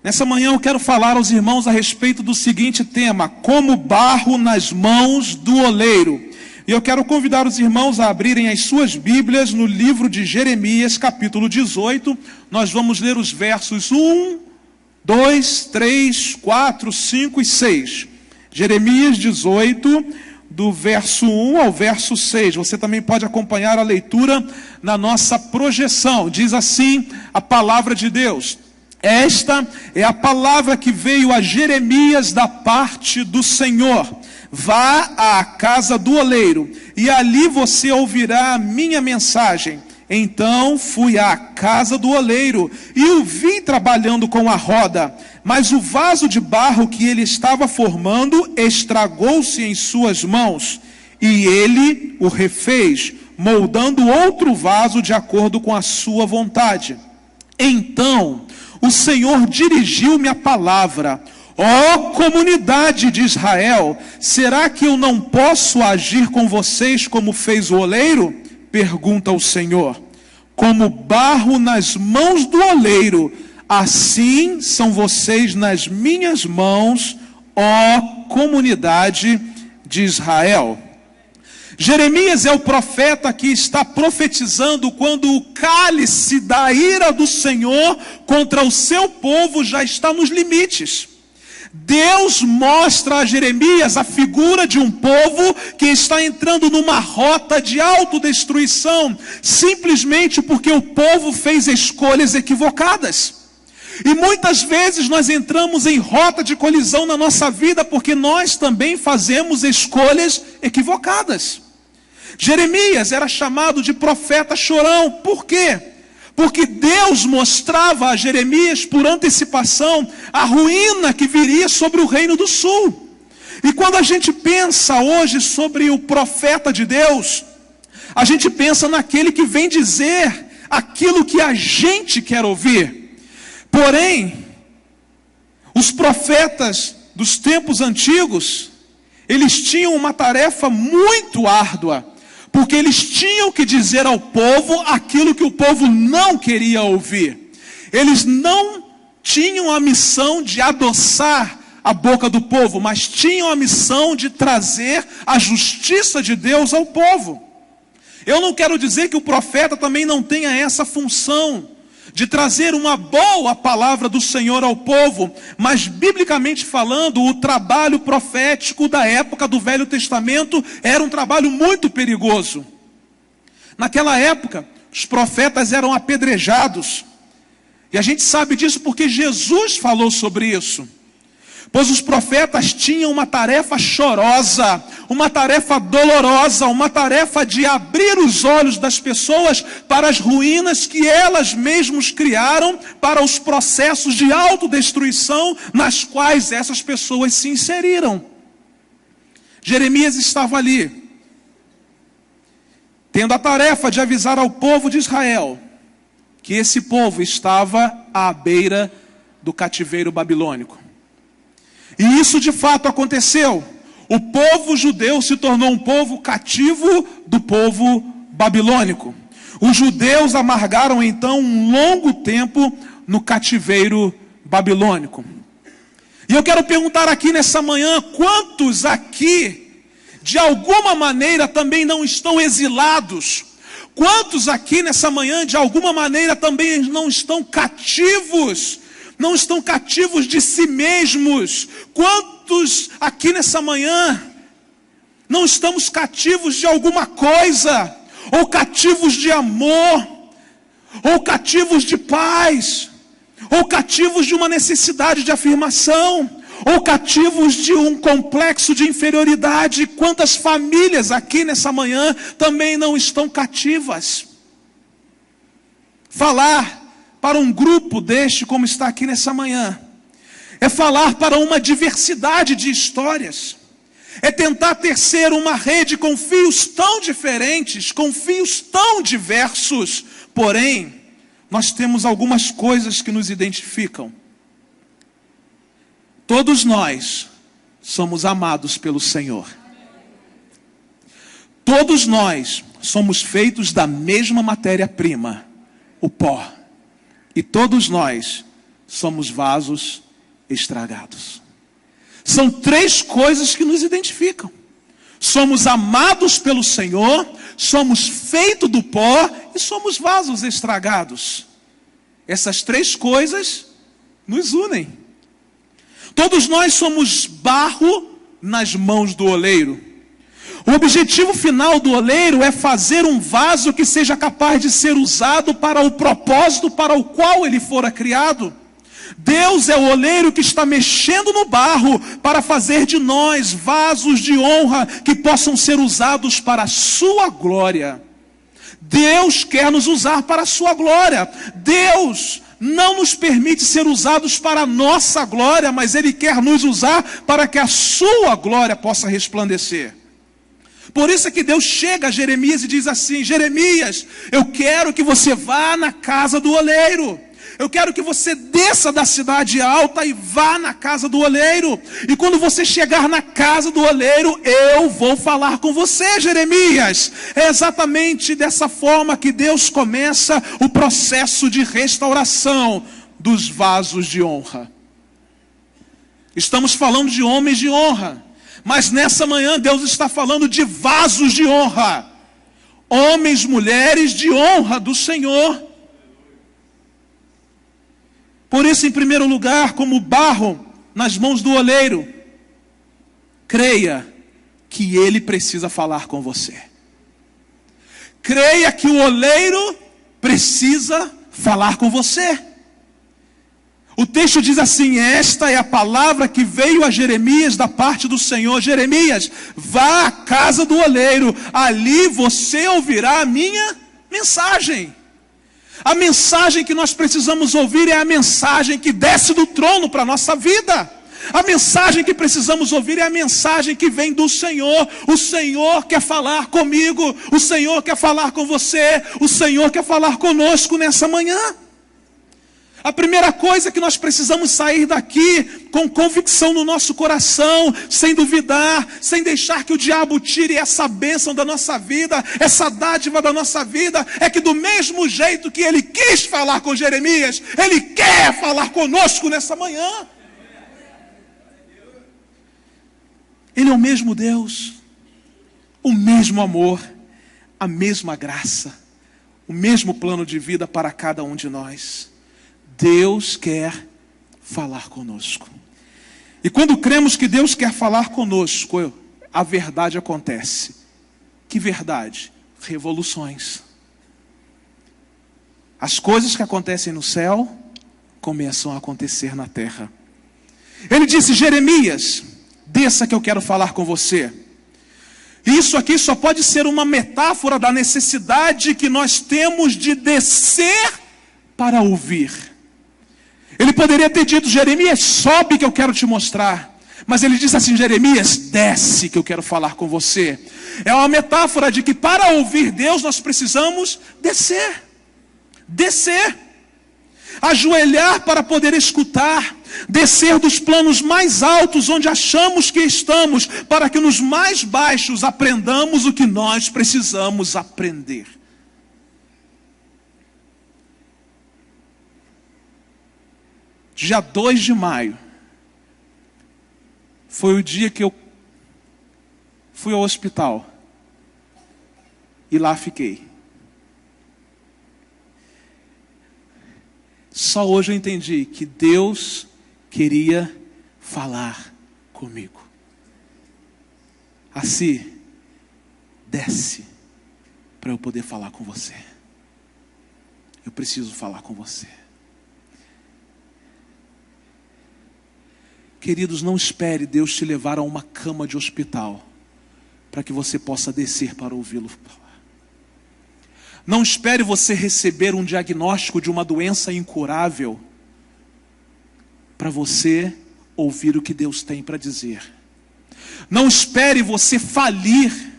Nessa manhã eu quero falar aos irmãos a respeito do seguinte tema: como barro nas mãos do oleiro. E eu quero convidar os irmãos a abrirem as suas Bíblias no livro de Jeremias, capítulo 18. Nós vamos ler os versos 1, 2, 3, 4, 5 e 6. Jeremias 18, do verso 1 ao verso 6. Você também pode acompanhar a leitura na nossa projeção. Diz assim a palavra de Deus: esta é a palavra que veio a Jeremias da parte do Senhor. Vá à casa do oleiro, e ali você ouvirá a minha mensagem. Então fui à casa do oleiro, e o vi trabalhando com a roda. Mas o vaso de barro que ele estava formando estragou-se em suas mãos. E ele o refez, moldando outro vaso de acordo com a sua vontade. Então o Senhor dirigiu-me a palavra: ó comunidade de Israel, será que eu não posso agir com vocês como fez o oleiro? Pergunta o Senhor. Como barro nas mãos do oleiro, assim são vocês nas minhas mãos, ó comunidade de Israel. Jeremias é o profeta que está profetizando quando o cálice da ira do Senhor contra o seu povo já está nos limites. Deus mostra a Jeremias a figura de um povo que está entrando numa rota de autodestruição, simplesmente porque o povo fez escolhas equivocadas. E muitas vezes nós entramos em rota de colisão na nossa vida porque nós também fazemos escolhas equivocadas. Jeremias era chamado de profeta chorão. Por quê? Porque Deus mostrava a Jeremias por antecipação a ruína que viria sobre o reino do sul. E quando a gente pensa hoje sobre o profeta de Deus, a gente pensa naquele que vem dizer aquilo que a gente quer ouvir. Porém, os profetas dos tempos antigos, eles tinham uma tarefa muito árdua, porque eles tinham que dizer ao povo aquilo que o povo não queria ouvir. Eles não tinham a missão de adoçar a boca do povo, mas tinham a missão de trazer a justiça de Deus ao povo. Eu não quero dizer que o profeta também não tenha essa função de trazer uma boa palavra do Senhor ao povo, mas biblicamente falando, o trabalho profético da época do Velho Testamento era um trabalho muito perigoso. Naquela época, os profetas eram apedrejados, e a gente sabe disso porque Jesus falou sobre isso. Pois os profetas tinham uma tarefa chorosa, uma tarefa dolorosa, uma tarefa de abrir os olhos das pessoas para as ruínas que elas mesmas criaram, para os processos de autodestruição nas quais essas pessoas se inseriram. Jeremias estava ali, tendo a tarefa de avisar ao povo de Israel que esse povo estava à beira do cativeiro babilônico. E isso de fato aconteceu. O povo judeu se tornou um povo cativo do povo babilônico. Os judeus amargaram então um longo tempo no cativeiro babilônico. E eu quero perguntar aqui nessa manhã, quantos aqui de alguma maneira também não estão exilados? Quantos aqui nessa manhã de alguma maneira também não estão cativos? Não estão cativos de si mesmos? Quantos aqui nessa manhã não estamos cativos de alguma coisa? Ou cativos de amor? Ou cativos de paz? Ou cativos de uma necessidade de afirmação? Ou cativos de um complexo de inferioridade? Quantas famílias aqui nessa manhã também não estão cativas? Falar para um grupo deste, como está aqui nessa manhã, é falar para uma diversidade de histórias, é tentar tecer uma rede com fios tão diferentes, com fios tão diversos, porém, nós temos algumas coisas que nos identificam. Todos nós somos amados pelo Senhor. Todos nós somos feitos da mesma matéria-prima, o pó. E todos nós somos vasos estragados. São três coisas que nos identificam. Somos amados pelo Senhor, somos feitos do pó e somos vasos estragados. Essas três coisas nos unem. Todos nós somos barro nas mãos do oleiro. O objetivo final do oleiro é fazer um vaso que seja capaz de ser usado para o propósito para o qual ele fora criado. Deus é o oleiro que está mexendo no barro para fazer de nós vasos de honra que possam ser usados para a sua glória. Deus quer nos usar para a sua glória. Deus não nos permite ser usados para a nossa glória, mas Ele quer nos usar para que a sua glória possa resplandecer. Por isso é que Deus chega a Jeremias e diz assim: Jeremias, eu quero que você vá na casa do oleiro. Eu quero que você desça da cidade alta e vá na casa do oleiro. E quando você chegar na casa do oleiro, eu vou falar com você, Jeremias. É exatamente dessa forma que Deus começa o processo de restauração dos vasos de honra. Estamos falando de homens de honra, mas nessa manhã Deus está falando de vasos de honra. Homens, mulheres de honra do Senhor. Por isso, em primeiro lugar, como barro nas mãos do oleiro, creia que ele precisa falar com você. Creia que o oleiro precisa falar com você. O texto diz assim: esta é a palavra que veio a Jeremias da parte do Senhor. Jeremias, vá à casa do oleiro, ali você ouvirá a minha mensagem. A mensagem que nós precisamos ouvir é a mensagem que desce do trono para a nossa vida. A mensagem que precisamos ouvir é a mensagem que vem do Senhor. O Senhor quer falar comigo, o Senhor quer falar com você, o Senhor quer falar conosco nessa manhã. A primeira coisa é que nós precisamos sair daqui com convicção no nosso coração, sem duvidar, sem deixar que o diabo tire essa bênção da nossa vida, essa dádiva da nossa vida, é que do mesmo jeito que ele quis falar com Jeremias, ele quer falar conosco nessa manhã. Ele é o mesmo Deus, o mesmo amor, a mesma graça, o mesmo plano de vida para cada um de nós. Deus quer falar conosco. E quando cremos que Deus quer falar conosco, a verdade acontece. Que verdade? Revoluções. As coisas que acontecem no céu começam a acontecer na terra. Ele disse: Jeremias, desça que eu quero falar com você. Isso aqui só pode ser uma metáfora da necessidade que nós temos de descer para ouvir. Ele poderia ter dito: Jeremias, sobe que eu quero te mostrar. Mas ele disse assim: Jeremias, desce que eu quero falar com você. É uma metáfora de que para ouvir Deus nós precisamos descer. Descer. Ajoelhar para poder escutar. Descer dos planos mais altos onde achamos que estamos, para que nos mais baixos aprendamos o que nós precisamos aprender. Dia 2 de maio, foi o dia que eu fui ao hospital, e lá fiquei. Só hoje eu entendi que Deus queria falar comigo. Assim, desce, para eu poder falar com você. Eu preciso falar com você. Queridos, não espere Deus te levar a uma cama de hospital para que você possa descer para ouvi-lo falar. Não espere você receber um diagnóstico de uma doença incurável para você ouvir o que Deus tem para dizer. Não espere você falir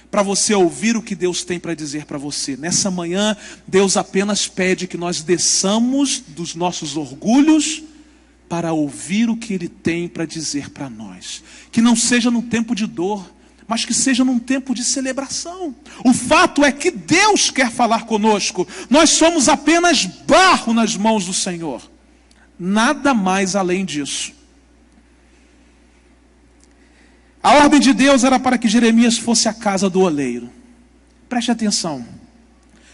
para você ouvir o que Deus tem para dizer para você. Nessa manhã, Deus apenas pede que nós desçamos dos nossos orgulhos para ouvir o que Ele tem para dizer para nós. Que não seja num tempo de dor, mas que seja num tempo de celebração. O fato é que Deus quer falar conosco. Nós somos apenas barro nas mãos do Senhor. Nada mais além disso. A ordem de Deus era para que Jeremias fosse à casa do oleiro. Preste atenção.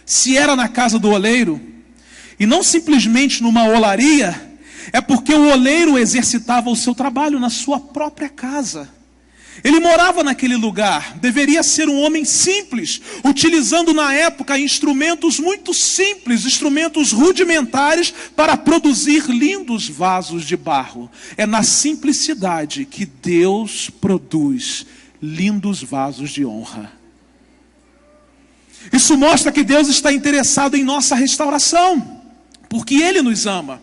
Se era na casa do oleiro, e não simplesmente numa olaria, é porque o oleiro exercitava o seu trabalho na sua própria casa. Ele morava naquele lugar, deveria ser um homem simples, utilizando na época instrumentos muito simples, instrumentos rudimentares para produzir lindos vasos de barro. É na simplicidade que Deus produz lindos vasos de honra. Isso mostra que Deus está interessado em nossa restauração, porque Ele nos ama.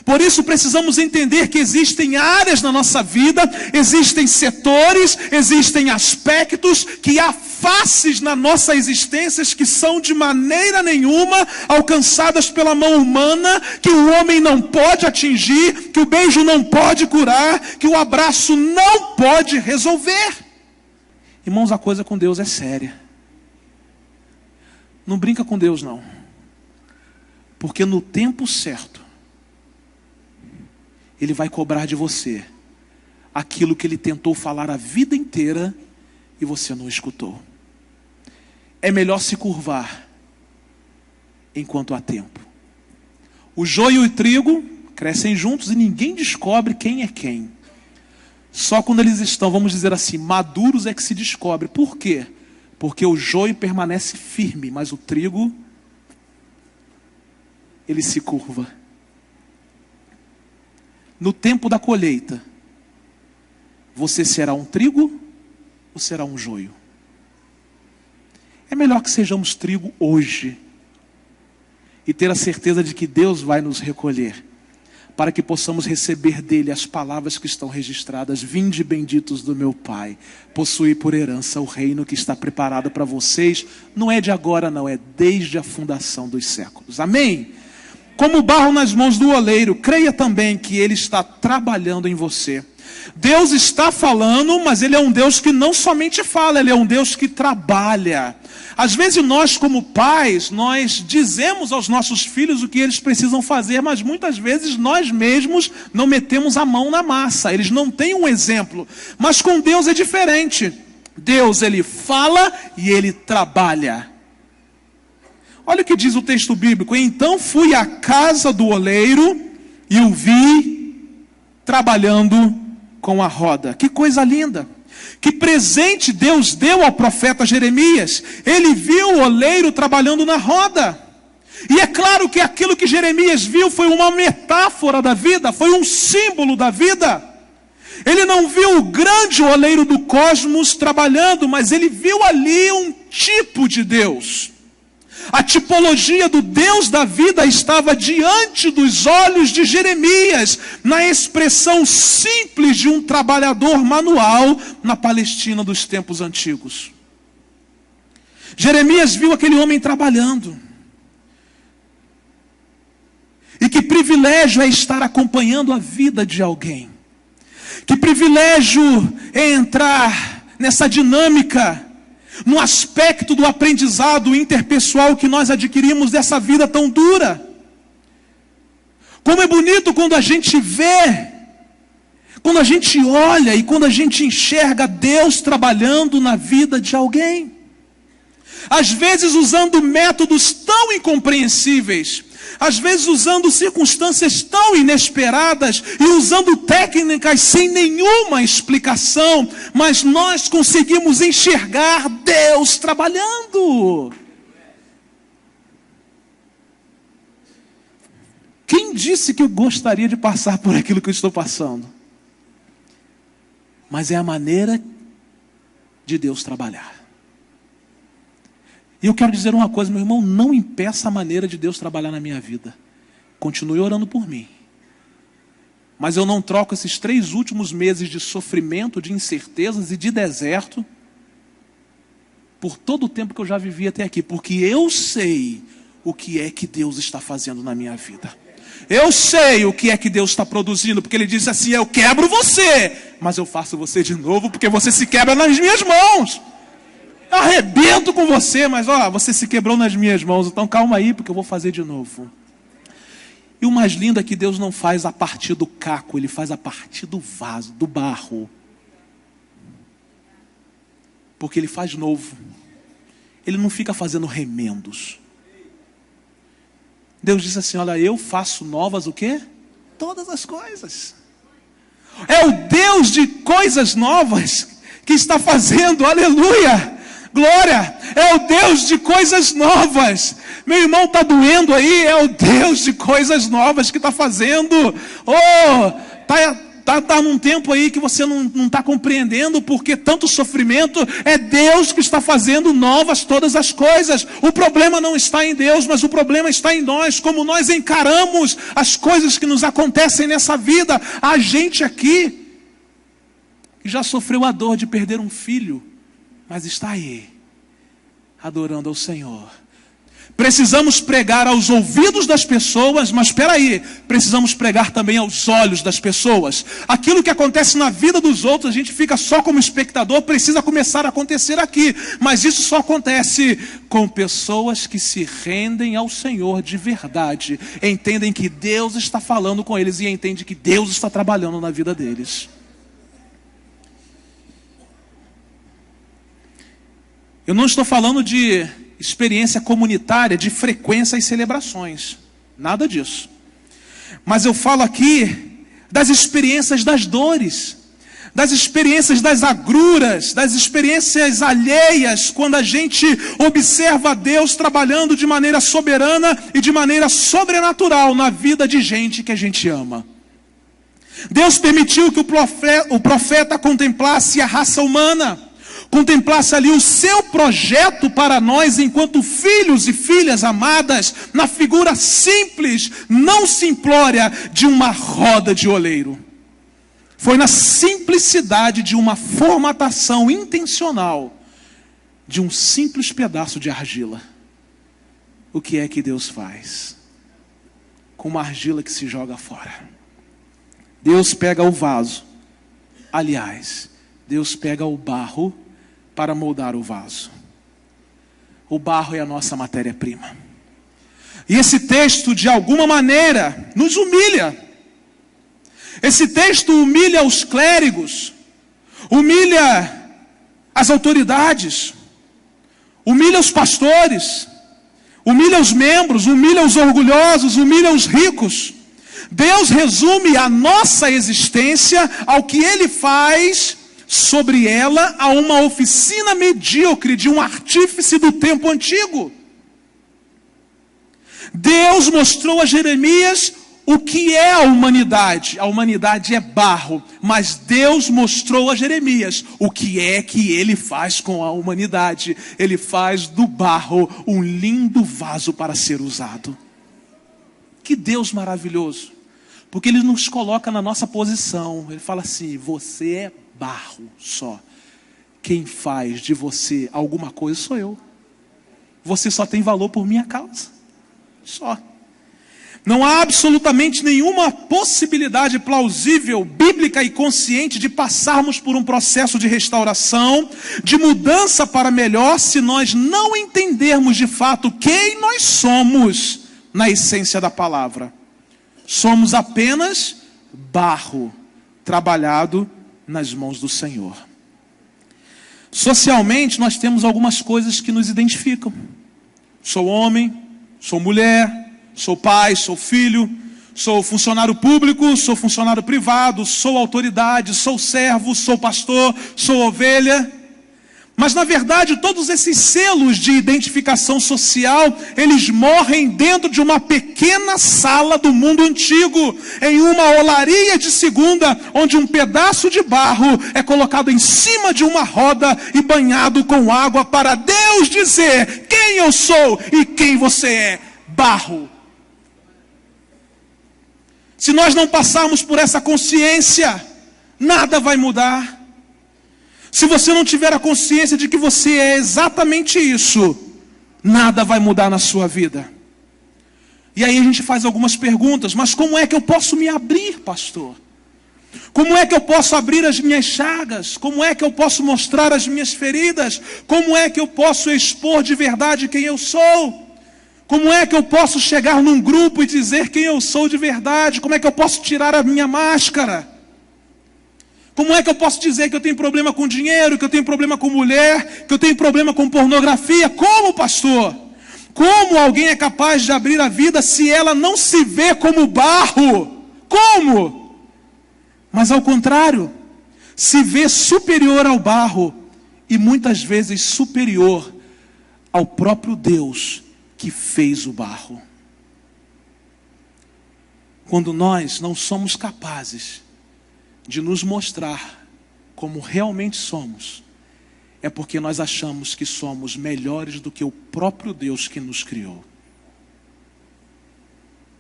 Por isso precisamos entender que existem áreas na nossa vida, existem setores, existem aspectos, que há faces na nossa existência que são de maneira nenhuma alcançadas pela mão humana, que o homem não pode atingir, que o beijo não pode curar, que o abraço não pode resolver. Irmãos, a coisa com Deus é séria. Não brinca com Deus não, porque no tempo certo Ele vai cobrar de você aquilo que Ele tentou falar a vida inteira e você não escutou. É melhor se curvar enquanto há tempo. O joio e o trigo crescem juntos e ninguém descobre quem é quem. Só quando eles estão, vamos dizer assim, maduros é que se descobre. Por quê? Porque o joio permanece firme, mas o trigo, ele se curva. No tempo da colheita, você será um trigo ou será um joio? É melhor que sejamos trigo hoje e ter a certeza de que Deus vai nos recolher, para que possamos receber dele as palavras que estão registradas: vinde benditos do meu Pai, possuí por herança o reino que está preparado para vocês, não é de agora não, é desde a fundação dos séculos. Amém? Como barro nas mãos do oleiro, creia também que Ele está trabalhando em você. Deus está falando, mas Ele é um Deus que não somente fala, Ele é um Deus que trabalha. Às vezes nós, como pais, nós dizemos aos nossos filhos o que eles precisam fazer, mas muitas vezes nós mesmos não metemos a mão na massa. Eles não têm um exemplo. Mas com Deus é diferente. Deus, Ele fala e Ele trabalha. Olha o que diz o texto bíblico: então fui à casa do oleiro e o vi trabalhando com a roda. Que coisa linda! Que presente Deus deu ao profeta Jeremias. Ele viu o oleiro trabalhando na roda. E é claro que aquilo que Jeremias viu foi uma metáfora da vida, foi um símbolo da vida. Ele não viu o grande oleiro do cosmos trabalhando, mas ele viu ali um tipo de Deus. A tipologia do Deus da vida estava diante dos olhos de Jeremias, na expressão simples de um trabalhador manual na Palestina dos tempos antigos. Jeremias viu aquele homem trabalhando. E que privilégio é estar acompanhando a vida de alguém. Que privilégio é entrar nessa dinâmica, no aspecto do aprendizado interpessoal que nós adquirimos dessa vida tão dura. Como é bonito quando a gente vê, quando a gente olha e quando a gente enxerga Deus trabalhando na vida de alguém. Às vezes usando métodos tão incompreensíveis, às vezes usando circunstâncias tão inesperadas e usando técnicas sem nenhuma explicação, mas nós conseguimos enxergar Deus trabalhando. Quem disse que eu gostaria de passar por aquilo que eu estou passando? Mas é a maneira de Deus trabalhar. E eu quero dizer uma coisa, meu irmão: não impeça a maneira de Deus trabalhar na minha vida. Continue orando por mim. Mas eu não troco esses 3 últimos meses de sofrimento, de incertezas e de deserto por todo o tempo que eu já vivi até aqui. Porque eu sei o que é que Deus está fazendo na minha vida. Eu sei o que é que Deus está produzindo. Porque Ele disse assim: eu quebro você, mas eu faço você de novo, porque você se quebra nas minhas mãos. Eu arrebento com você, mas você se quebrou nas minhas mãos, então calma aí, porque eu vou fazer de novo. E o mais lindo é que Deus não faz a partir do caco, Ele faz a partir do vaso, do barro. Porque Ele faz novo. Ele não fica fazendo remendos. Deus disse assim, olha, eu faço novas o quê? Todas as coisas. É o Deus de coisas novas que está fazendo, aleluia, glória, é o Deus de coisas novas. Meu irmão, está doendo aí, é o Deus de coisas novas que está fazendo. Está num tempo aí que você não está compreendendo porque tanto sofrimento. É Deus que está fazendo novas todas as coisas. O problema não está em Deus, mas o problema está em nós, como nós encaramos as coisas que nos acontecem nessa vida. A gente aqui que já sofreu a dor de perder um filho, mas está aí, adorando ao Senhor. Precisamos pregar aos ouvidos das pessoas, mas espera aí, precisamos pregar também aos olhos das pessoas. Aquilo que acontece na vida dos outros, a gente fica só como espectador, precisa começar a acontecer aqui. Mas isso só acontece com pessoas que se rendem ao Senhor de verdade, entendem que Deus está falando com eles e entendem que Deus está trabalhando na vida deles. Eu não estou falando de experiência comunitária, de frequência e celebrações. Nada disso. Mas eu falo aqui das experiências das dores, das experiências das agruras, das experiências alheias, quando a gente observa Deus trabalhando de maneira soberana e de maneira sobrenatural na vida de gente que a gente ama. Deus permitiu que o profeta contemplasse a raça humana, contemplasse ali o seu projeto para nós enquanto filhos e filhas amadas, na figura simples, não simplória, de uma roda de oleiro. Foi na simplicidade de uma formatação intencional de um simples pedaço de argila. O que é que Deus faz com uma argila que se joga fora? Deus pega o vaso. Aliás, Deus pega o barro para moldar o vaso. O barro é a nossa matéria-prima. E esse texto, de alguma maneira, nos humilha. Esse texto humilha os clérigos, humilha as autoridades, humilha os pastores, humilha os membros, humilha os orgulhosos, humilha os ricos. Deus resume a nossa existência ao que Ele faz sobre ela, a uma oficina medíocre de um artífice do tempo antigo. Deus mostrou a Jeremias o que é a humanidade. A humanidade é barro, mas Deus mostrou a Jeremias o que é que Ele faz com a humanidade. Ele faz do barro um lindo vaso para ser usado. Que Deus maravilhoso, porque Ele nos coloca na nossa posição. Ele fala assim, você é barro só. Quem faz de você alguma coisa sou eu. Você só tem valor por minha causa. Só. Não há absolutamente nenhuma possibilidade plausível, bíblica e consciente de passarmos por um processo de restauração, de mudança para melhor, se nós não entendermos de fato quem nós somos na essência da palavra. Somos apenas barro trabalhado nas mãos do Senhor. Socialmente, nós temos algumas coisas que nos identificam. Sou homem, sou mulher, sou pai, sou filho, sou funcionário público, sou funcionário privado, sou autoridade, sou servo, sou pastor, sou ovelha. Mas na verdade todos esses selos de identificação social, eles morrem dentro de uma pequena sala do mundo antigo, em uma olaria de segunda, onde um pedaço de barro é colocado em cima de uma roda e banhado com água para Deus dizer quem eu sou e quem você é, barro. Se nós não passarmos por essa consciência, nada vai mudar. Se você não tiver a consciência de que você é exatamente isso, nada vai mudar na sua vida. E aí a gente faz algumas perguntas, mas como é que eu posso me abrir, pastor? Como é que eu posso abrir as minhas chagas? Como é que eu posso mostrar as minhas feridas? Como é que eu posso expor de verdade quem eu sou? Como é que eu posso chegar num grupo e dizer quem eu sou de verdade? Como é que eu posso tirar a minha máscara? Como é que eu posso dizer que eu tenho problema com dinheiro, que eu tenho problema com mulher, que eu tenho problema com pornografia? Como, pastor? Como alguém é capaz de abrir a vida se ela não se vê como barro? Como? Mas ao contrário, se vê superior ao barro e muitas vezes superior ao próprio Deus que fez o barro. Quando nós não somos capazes de nos mostrar como realmente somos, é porque nós achamos que somos melhores do que o próprio Deus que nos criou.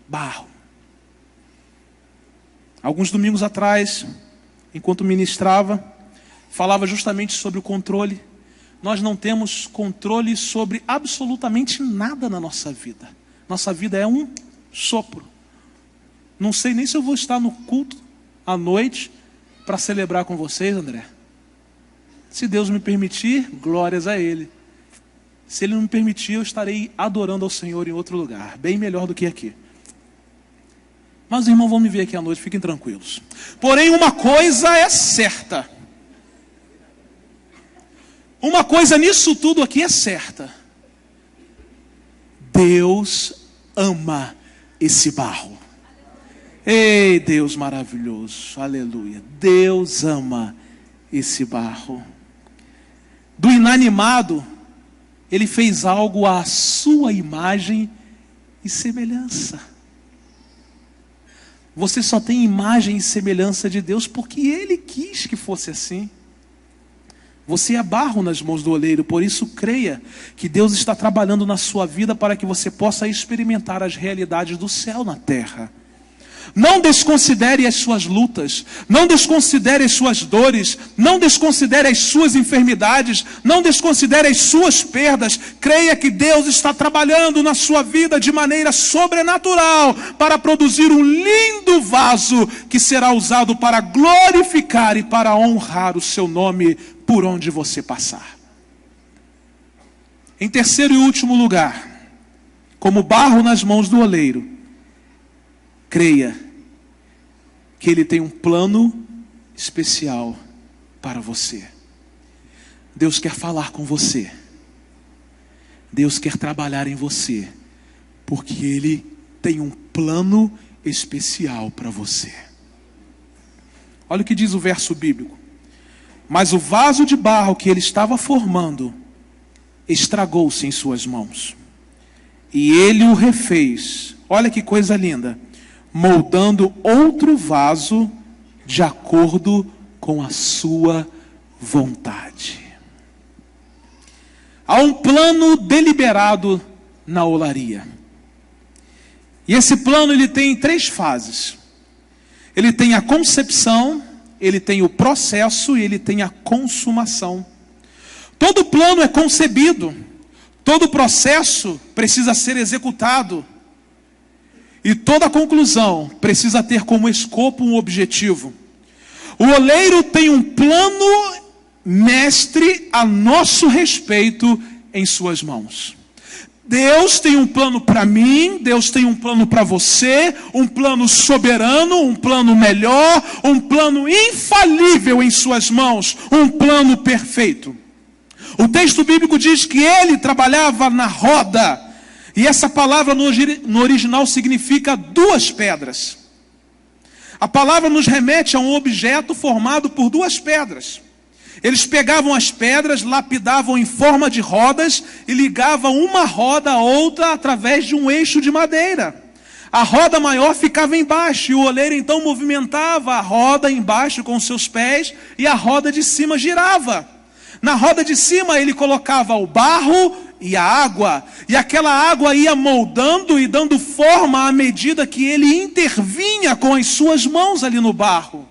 Barro. Alguns domingos atrás, enquanto ministrava, falava justamente sobre o controle. Nós não temos controle sobre absolutamente nada na nossa vida. Nossa vida é um sopro. Não sei nem se eu vou estar no culto à noite para celebrar com vocês, André. Se Deus me permitir, glórias a Ele. Se Ele não me permitir, eu estarei adorando ao Senhor em outro lugar, bem melhor do que aqui. Mas os irmãos vão me ver aqui à noite, fiquem tranquilos. Porém, uma coisa é certa. Uma coisa nisso tudo aqui é certa. Deus ama esse barro. Ei, Deus maravilhoso, aleluia. Deus ama esse barro. Do inanimado, Ele fez algo à sua imagem e semelhança. Você só tem imagem e semelhança de Deus porque Ele quis que fosse assim. Você é barro nas mãos do oleiro, por isso creia que Deus está trabalhando na sua vida para que você possa experimentar as realidades do céu na terra. Não desconsidere as suas lutas, não desconsidere as suas dores, não desconsidere as suas enfermidades, não desconsidere as suas perdas. Creia que Deus está trabalhando na sua vida de maneira sobrenatural para produzir um lindo vaso que será usado para glorificar e para honrar o seu nome por onde você passar. Em terceiro e último lugar, como barro nas mãos do oleiro, creia que Ele tem um plano especial para você. Deus quer falar com você. Deus quer trabalhar em você, porque Ele tem um plano especial para você. Olha o que diz o verso bíblico. Mas o vaso de barro que ele estava formando estragou-se em suas mãos. E ele o refez. Olha que coisa linda. Moldando outro vaso de acordo com a sua vontade. Há um plano deliberado na olaria. E esse plano ele tem 3 fases. Ele tem a concepção, ele tem o processo e ele tem a consumação. Todo plano é concebido, todo processo precisa ser executado. E toda conclusão precisa ter como escopo um objetivo. O oleiro tem um plano mestre a nosso respeito em suas mãos. Deus tem um plano para mim, Deus tem um plano para você, um plano soberano, um plano melhor, um plano infalível em suas mãos, um plano perfeito. O texto bíblico diz que ele trabalhava na roda, e essa palavra no original significa 2 pedras. A palavra nos remete a um objeto formado por 2 pedras. Eles pegavam as pedras, lapidavam em forma de rodas e ligavam uma roda a outra através de um eixo de madeira. A roda maior ficava embaixo e o oleiro então movimentava a roda embaixo com seus pés e a roda de cima girava. Na roda de cima ele colocava o barro e a água, e aquela água ia moldando e dando forma à medida que ele intervinha com as suas mãos ali no barro.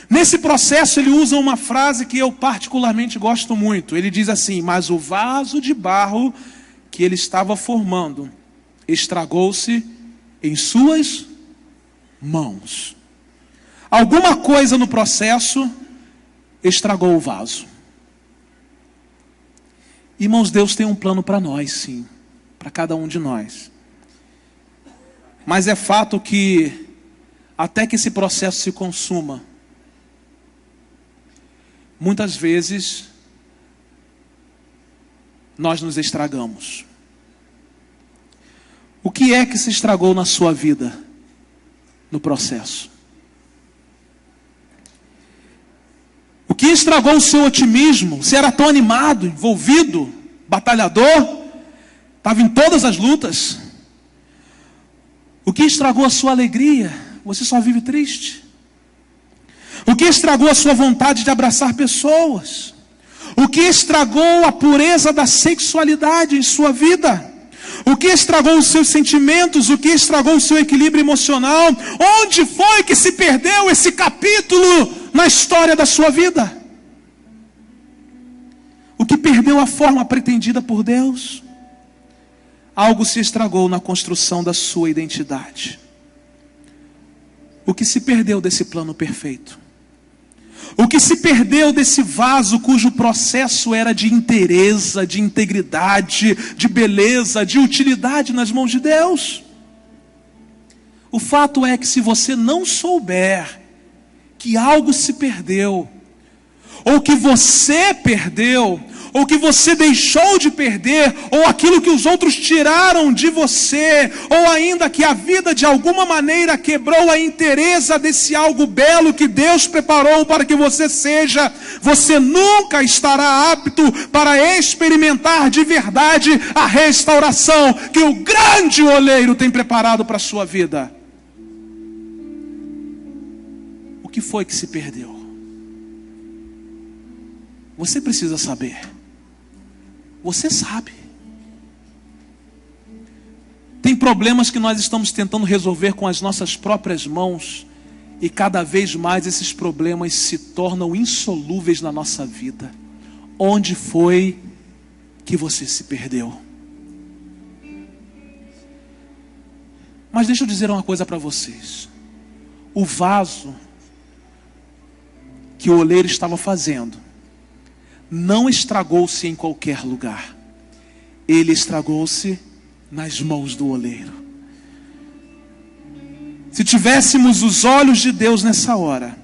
Nesse processo ele usa uma frase que eu particularmente gosto muito. Ele diz assim: mas o vaso de barro que ele estava formando estragou-se em suas mãos. Alguma coisa no processo estragou o vaso. Irmãos, Deus tem um plano para nós, sim. para cada um de nós. Mas é fato que, até que esse processo se consuma, muitas vezes nós nos estragamos. O que é que se estragou na sua vida no processo? O que estragou o seu otimismo? Você era tão animado, envolvido, batalhador, estava em todas as lutas. O que estragou a sua alegria? Você só vive triste. O que estragou a sua vontade de abraçar pessoas? O que estragou a pureza da sexualidade em sua vida? O que estragou os seus sentimentos? O que estragou o seu equilíbrio emocional? Onde foi que se perdeu esse capítulo na história da sua vida? O que perdeu a forma pretendida por Deus? Algo se estragou na construção da sua identidade. O que se perdeu desse plano perfeito? O que se perdeu desse vaso cujo processo era de inteireza, de integridade, de beleza, de utilidade nas mãos de Deus? O fato é que se você não souber que algo se perdeu, ou que você perdeu, ou que você deixou de perder, ou aquilo que os outros tiraram de você, ou ainda que a vida de alguma maneira quebrou a inteireza desse algo belo que Deus preparou para que você seja, você nunca estará apto para experimentar de verdade a restauração que o grande oleiro tem preparado para a sua vida. O que foi que se perdeu? Você precisa saber. Você sabe. Tem problemas que nós estamos tentando resolver com as nossas próprias mãos, e cada vez mais esses problemas se tornam insolúveis na nossa vida. Onde foi que você se perdeu? Mas deixa eu dizer uma coisa para vocês. O vaso que o oleiro estava fazendo não estragou-se em qualquer lugar. Ele estragou-se nas mãos do oleiro. Se tivéssemos os olhos de Deus nessa hora,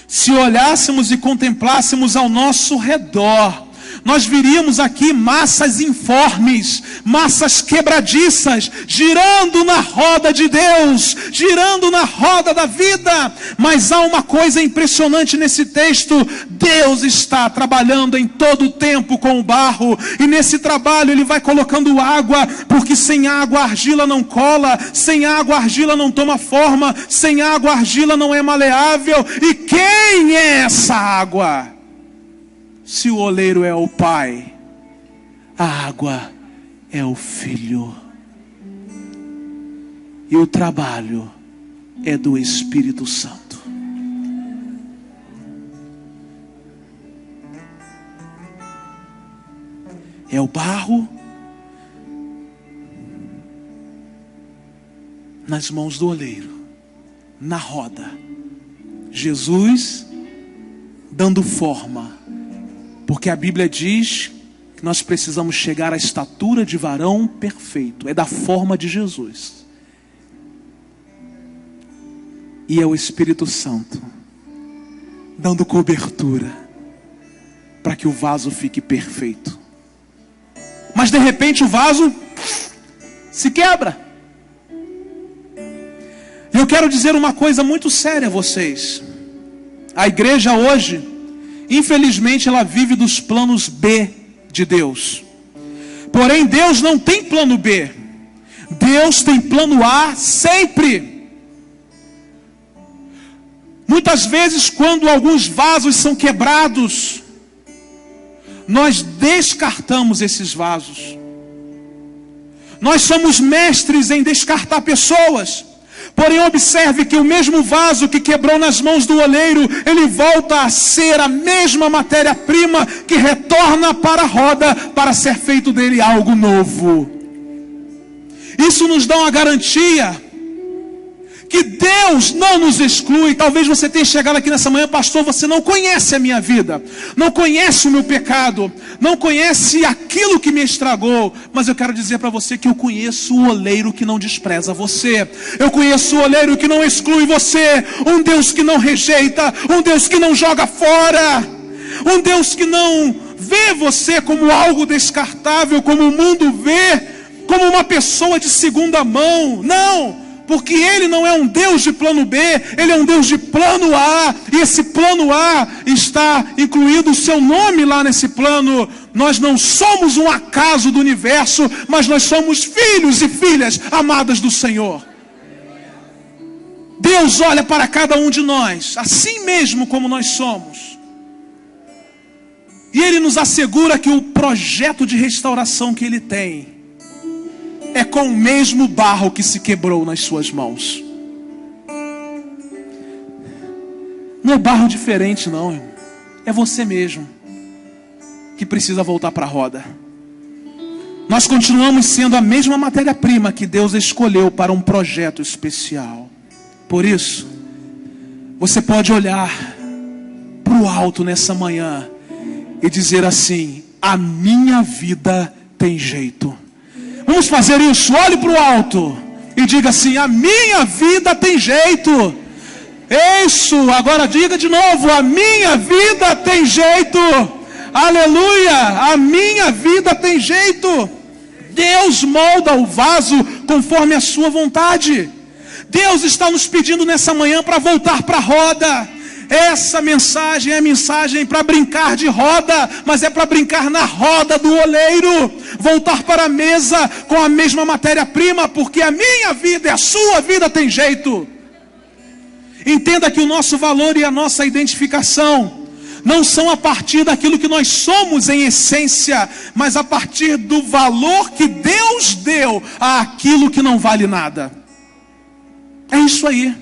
se olhássemos e contemplássemos ao nosso redor, nós viríamos aqui massas informes, massas quebradiças, girando na roda de Deus, girando na roda da vida. Mas há uma coisa impressionante nesse texto: Deus está trabalhando em todo o tempo com o barro, e nesse trabalho Ele vai colocando água, porque sem água a argila não cola, sem água a argila não toma forma, sem água a argila não é maleável. E quem é essa água? Se o oleiro é o Pai, a água é o Filho. E o trabalho é do Espírito Santo. É o barro nas mãos do oleiro, na roda. Jesus dando forma. Porque a Bíblia diz que nós precisamos chegar à estatura de varão perfeito. É da forma de Jesus. E é o Espírito Santo dando cobertura para que o vaso fique perfeito. Mas de repente o vaso se quebra. E eu quero dizer uma coisa muito séria a vocês. A igreja hoje, infelizmente, ela vive dos planos B de Deus. Porém, Deus não tem plano B. Deus tem plano A sempre. Muitas vezes, quando alguns vasos são quebrados, nós descartamos esses vasos. Nós somos mestres em descartar pessoas. Porém, observe que o mesmo vaso que quebrou nas mãos do oleiro, ele volta a ser a mesma matéria-prima que retorna para a roda para ser feito dele algo novo. Isso nos dá uma garantia que Deus não nos exclui. Talvez você tenha chegado aqui nessa manhã, pastor, você não conhece a minha vida, não conhece o meu pecado, não conhece aquilo que me estragou, mas eu quero dizer para você que eu conheço o oleiro que não despreza você, eu conheço o oleiro que não exclui você, um Deus que não rejeita, um Deus que não joga fora, um Deus que não vê você como algo descartável, como o mundo vê, como uma pessoa de segunda mão. Não! Porque Ele não é um Deus de plano B, Ele é um Deus de plano A. E esse plano A está incluído o seu nome lá nesse plano. Nós não somos um acaso do universo, mas nós somos filhos e filhas amadas do Senhor. Deus olha para cada um de nós, assim mesmo como nós somos. E Ele nos assegura que o projeto de restauração que Ele tem é com o mesmo barro que se quebrou nas suas mãos. Não é barro diferente não, irmão. É você mesmo que precisa voltar para a roda. Nós continuamos sendo a mesma matéria-prima que Deus escolheu para um projeto especial. Por isso, você pode olhar para o alto nessa manhã e dizer assim: a minha vida tem jeito. Vamos fazer isso, olhe para o alto e diga assim: a minha vida tem jeito. Isso, agora diga de novo: a minha vida tem jeito. Aleluia, a minha vida tem jeito. Deus molda o vaso conforme a sua vontade. Deus está nos pedindo nessa manhã para voltar para a roda. Essa mensagem é a mensagem para brincar de roda, mas é para brincar na roda do oleiro. Voltar para a mesa com a mesma matéria-prima, porque a minha vida e a sua vida tem jeito. Entenda que o nosso valor e a nossa identificação não são a partir daquilo que nós somos em essência, mas a partir do valor que Deus deu àquilo que não vale nada. É isso aí.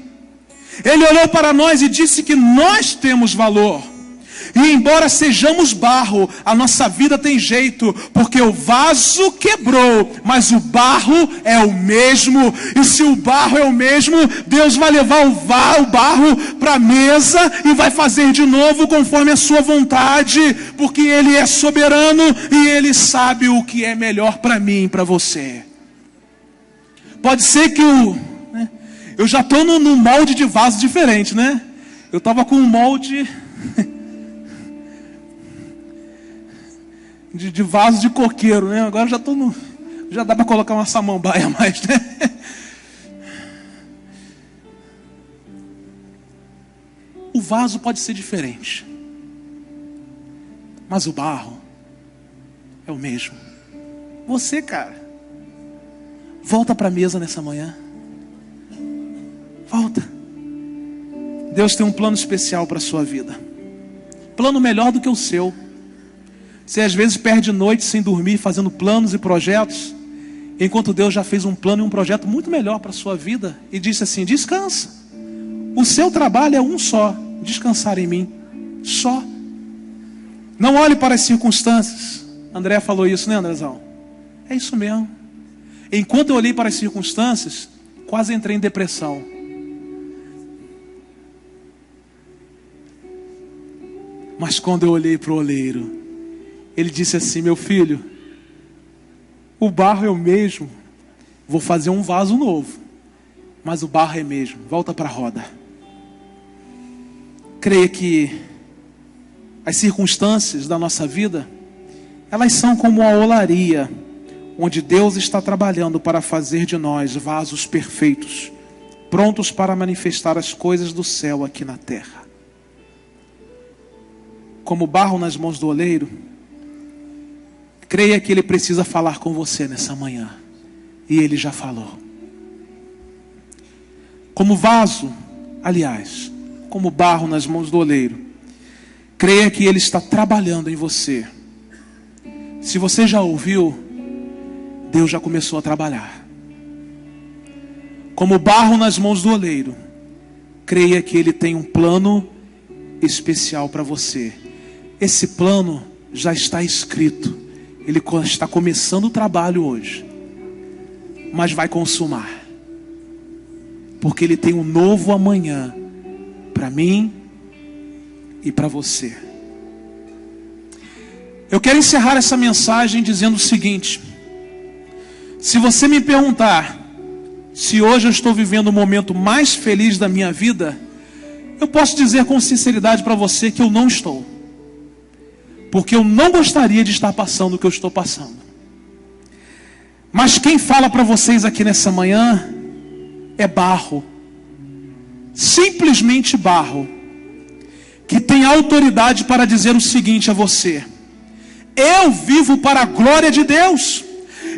Ele olhou para nós e disse que nós temos valor. E embora sejamos barro, a nossa vida tem jeito, porque o vaso quebrou, mas o barro é o mesmo. E se o barro é o mesmo, Deus vai levar o barro para a mesa e vai fazer de novo conforme a sua vontade, porque Ele é soberano e Ele sabe o que é melhor para mim e para você. Pode ser que eu já estou no molde de vaso diferente, né? Eu estava com um molde de vaso de coqueiro, né? Agora já estou no... Já dá para colocar uma samambaia a mais, né? O vaso pode ser diferente, mas o barro é o mesmo. Você, cara, volta para a mesa nessa manhã. Volta. Deus tem um plano especial para a sua vida. Plano melhor do que o seu. Você às vezes perde noite sem dormir, fazendo planos e projetos, enquanto Deus já fez um plano e um projeto muito melhor para a sua vida. E disse assim: descansa. O seu trabalho é um só: descansar em mim. Só. Não olhe para as circunstâncias. André falou isso, né, Andrezão? É isso mesmo. Enquanto eu olhei para as circunstâncias, quase entrei em depressão. Mas quando eu olhei para o oleiro, ele disse assim: meu filho, o barro é o mesmo, vou fazer um vaso novo, mas o barro é mesmo, volta para a roda. Creia que as circunstâncias da nossa vida, elas são como a olaria, onde Deus está trabalhando para fazer de nós vasos perfeitos, prontos para manifestar as coisas do céu aqui na terra. Como barro nas mãos do oleiro, creia que Ele precisa falar com você nessa manhã. E Ele já falou. Como vaso, aliás, como barro nas mãos do oleiro, creia que Ele está trabalhando em você. Se você já ouviu, Deus já começou a trabalhar. Como barro nas mãos do oleiro, creia que Ele tem um plano especial para você. Esse plano já está escrito. Ele está começando o trabalho hoje, mas vai consumar. porque Ele tem um novo amanhã para mim e para você. Eu quero encerrar essa mensagem dizendo o seguinte: se você me perguntar se hoje eu estou vivendo o momento mais feliz da minha vida, eu posso dizer com sinceridade para você que eu não estou, porque eu não gostaria de estar passando o que eu estou passando. Mas quem fala para vocês aqui nessa manhã é Barro, simplesmente Barro, que tem autoridade para dizer o seguinte a você: eu vivo para a glória de Deus,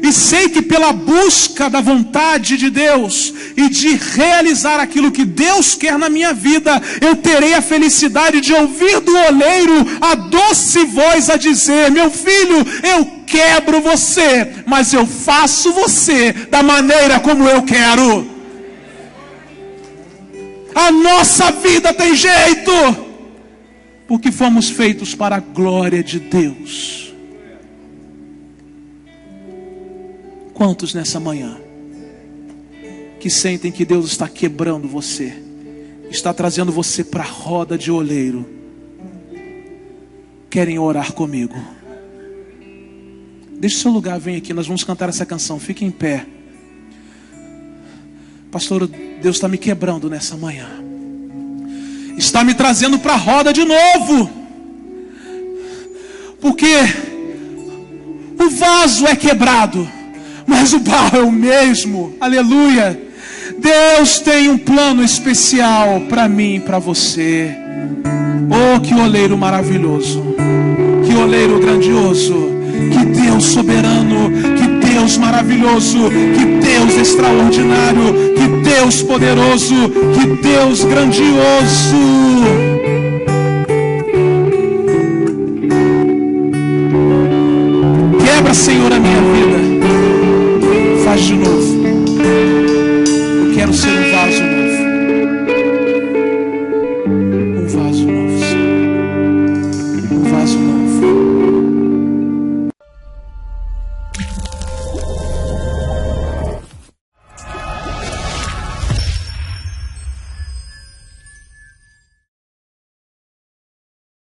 e sei que pela busca da vontade de Deus e de realizar aquilo que Deus quer na minha vida, eu terei a felicidade de ouvir do oleiro a doce voz a dizer: meu filho, eu quebro você, mas eu faço você da maneira como eu quero. A nossa vida tem jeito, porque fomos feitos para a glória de Deus. Quantos nessa manhã que sentem que Deus está quebrando você, está trazendo você para a roda de oleiro, querem orar comigo? Deixe o seu lugar, vem aqui, nós vamos cantar essa canção. Fique em pé. Pastor, Deus está me quebrando nessa manhã, está me trazendo para a roda de novo, porque o vaso é quebrado, mas o barro é o mesmo. Aleluia. Deus tem um plano especial para mim e para você. Oh, que oleiro maravilhoso, que oleiro grandioso, que Deus soberano, que Deus maravilhoso, que Deus extraordinário, que Deus poderoso, que Deus grandioso. Quebra, Senhor, a minha vida. Faz de novo.